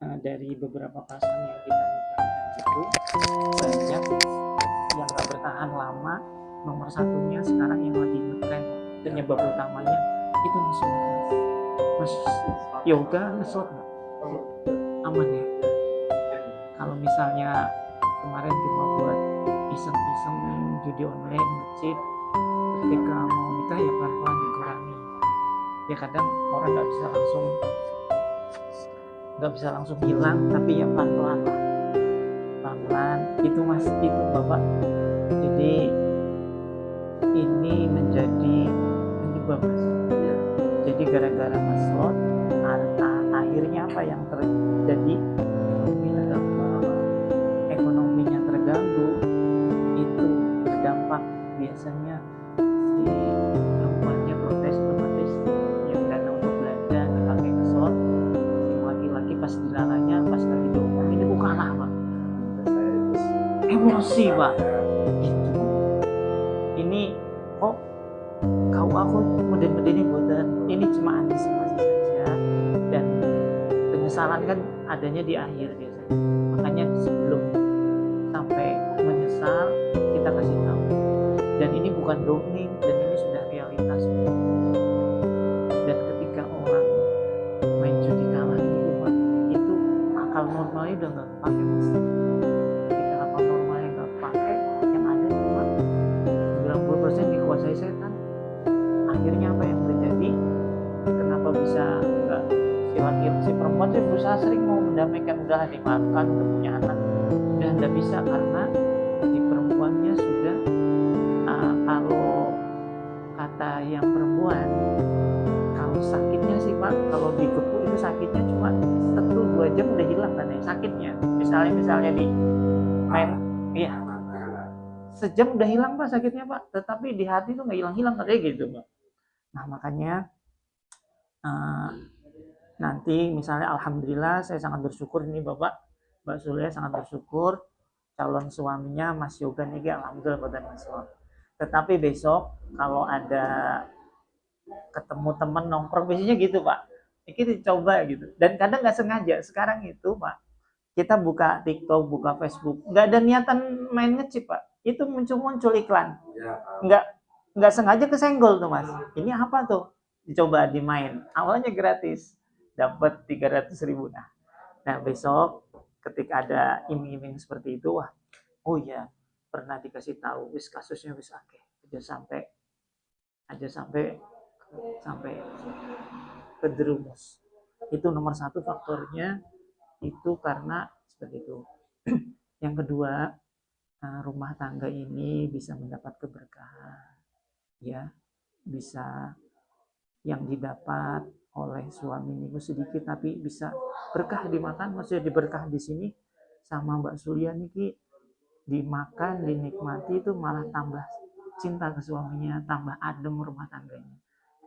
dari beberapa pasang yang kita nikahkan itu banyak yang nggak bertahan lama. Nomor satunya sekarang yang lagi ngetren, penyebab utamanya itu ngeslot mas. Yoga ngeslot nggak? Aman ya? Kalau misalnya kemarin cuma buat iseng-iseng judi online ngecip, ketika mau nikah ya pelan-pelan dikurangi. Ya kadang orang nggak bisa langsung hilang, tapi ya pelan-pelan lah, pelan-pelan itu mas, itu bapak. Jadi ini menjadi penyebab mas. Jadi gara-gara ngeslot, akhirnya apa yang terjadi? Ekonominya terganggu, itu berdampak biasanya si perempuannya protes otomatis, yang dana untuk belanja dipakai ke slot, si laki-laki pas dilalanya pas lagi diomong ini bukan kalah pak, emosi pak. Gitu. Ini kok kau aku meden-medeni buatan ini cuma antisipasi saja, dan penyesalan kan adanya di akhir biasanya. Makanya sebelum sampai menyesal kita kasih tahu, dan ini bukan dongeng, dan ini sudah realitas. Dan ketika orang main judi kalah ini umat itu akal normalnya udah nggak pakai mas. Ketika akal normalnya nggak pakai, yang ada cuma 90% dikuasai setan. Akhirnya apa yang terjadi? Kenapa bisa nggak, si perempuan sih berusaha sering mau mendamaikan, udah dimakan, udah punya anak, udah nggak bisa karena si perempuannya sudah kalau kata yang perempuan, kalau sakitnya sih pak, kalau digepuk itu sakitnya cuma 1-2 jam udah hilang katanya sakitnya. Misalnya di main, iya, sejam udah hilang pak sakitnya pak, tetapi di hati tuh nggak hilang-hilang katanya gitu pak. Nah makanya uh, nanti misalnya alhamdulillah saya sangat bersyukur ini bapak, Mbak Sulia sangat bersyukur calon suaminya Mas Yoga nih, alhamdulillah pada Mas Yoga. Tetapi besok kalau ada ketemu temen nongkrong biasanya gitu pak, kita coba gitu, dan kadang nggak sengaja. Sekarang itu pak, kita buka TikTok, buka Facebook, nggak ada niatan main ngecip pak, itu muncul iklan, nggak nggak sengaja kesenggol tuh mas. Ini apa tuh, dicoba dimain, awalnya gratis dapat 300.000. Nah besok ketika ada iming-iming seperti itu, wah, oh ya pernah dikasih tahu, wis kasusnya wis akeh, aja sampai sampai terjerumus. Itu nomor satu faktornya, itu karena seperti itu. Yang kedua, rumah tangga ini bisa mendapat keberkahan, ya, bisa yang didapat oleh suami ini sedikit tapi bisa berkah dimakan. Maksudnya diberkah di sini sama Mbak Surya nih, dimakan dinikmati itu malah tambah cinta ke suaminya, tambah adem rumah tangganya.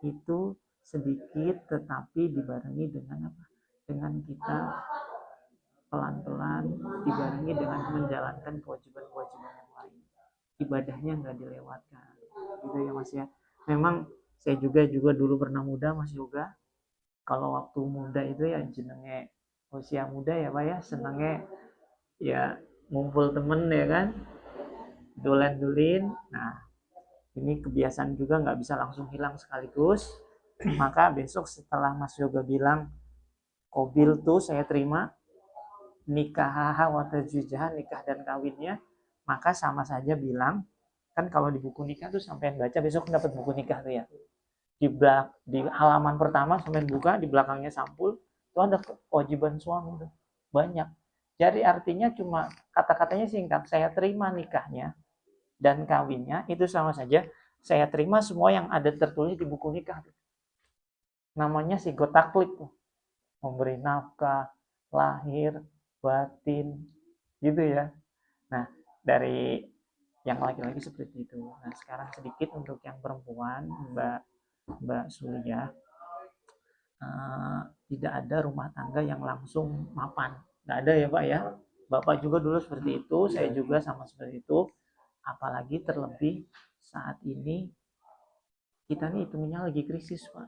Itu sedikit tetapi dibarengi dengan apa? Dengan kita pelan-pelan, dibarengi dengan menjalankan kewajiban-kewajiban yang lain. Ibadahnya nggak dilewatkan. Gitu ya Mas ya. Memang saya juga dulu pernah muda Mas Yoga. Kalau waktu muda itu ya jenenge usia muda ya Pak ya, senangnya ya ngumpul temen ya kan, dolen-dolin. Nah, ini kebiasaan juga nggak bisa langsung hilang sekaligus. Maka besok setelah Mas Yoga bilang kobil tuh saya terima, nikah watazujah, nikah dan kawinnya, maka sama saja bilang, kan kalau di buku nikah tuh sampai baca besok dapat buku nikah tuh ya, di halaman pertama sampai buka, di belakangnya sampul itu ada kewajiban suami tuh banyak. Jadi artinya cuma kata-katanya singkat, saya terima nikahnya dan kawinnya, itu sama saja saya terima semua yang ada tertulis di buku nikah. Namanya sigotaklik tuh, memberi nafkah, lahir, batin, gitu ya. Nah, dari yang laki-laki seperti itu. Nah, sekarang sedikit untuk yang perempuan, Mbak Sulia, tidak ada rumah tangga yang langsung mapan. Nggak ada ya Pak ya. Bapak juga dulu seperti itu, saya juga sama seperti itu. Apalagi terlebih saat ini kita nih hitungannya lagi krisis Pak.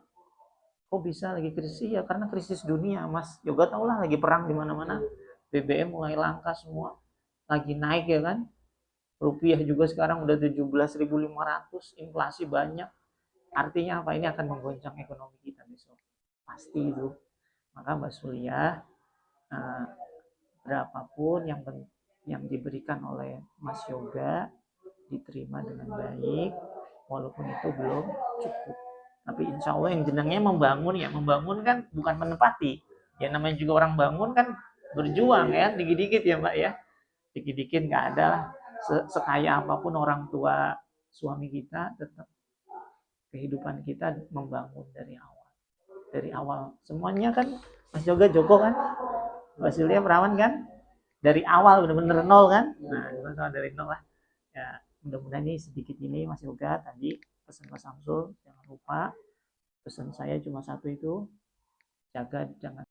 kok bisa lagi krisis? Ya karena krisis dunia, Mas. Yoga tau lah, lagi perang di mana-mana. BBM mulai langka semua, lagi naik ya kan. Rupiah juga sekarang udah 17.500, inflasi banyak. Artinya apa? Ini akan menggoncang ekonomi kita besok. Pasti itu. Maka Mbak Sulia, eh, berapapun yang diberikan oleh Mas Yoga diterima dengan baik, walaupun itu belum cukup. Tapi insya Allah yang jenengnya membangun, ya membangun kan bukan menempati. Ya namanya juga orang bangun kan berjuang ya, dikit-dikit ya Mbak ya. Dikit-dikit nggak ada lah. Sekaya apapun orang tua suami kita, tetap kehidupan kita membangun dari awal. Dari awal. Semuanya kan Mas Yoga Joko kan, Mbak Silvia perawan kan, dari awal bener-bener nol kan. Nah, dari nol lah. Ya, mudah-mudahan ini sedikit ini Mas Yoga tadi pesan Mas Samsul, jangan lupa pesan saya cuma satu itu, jaga jangan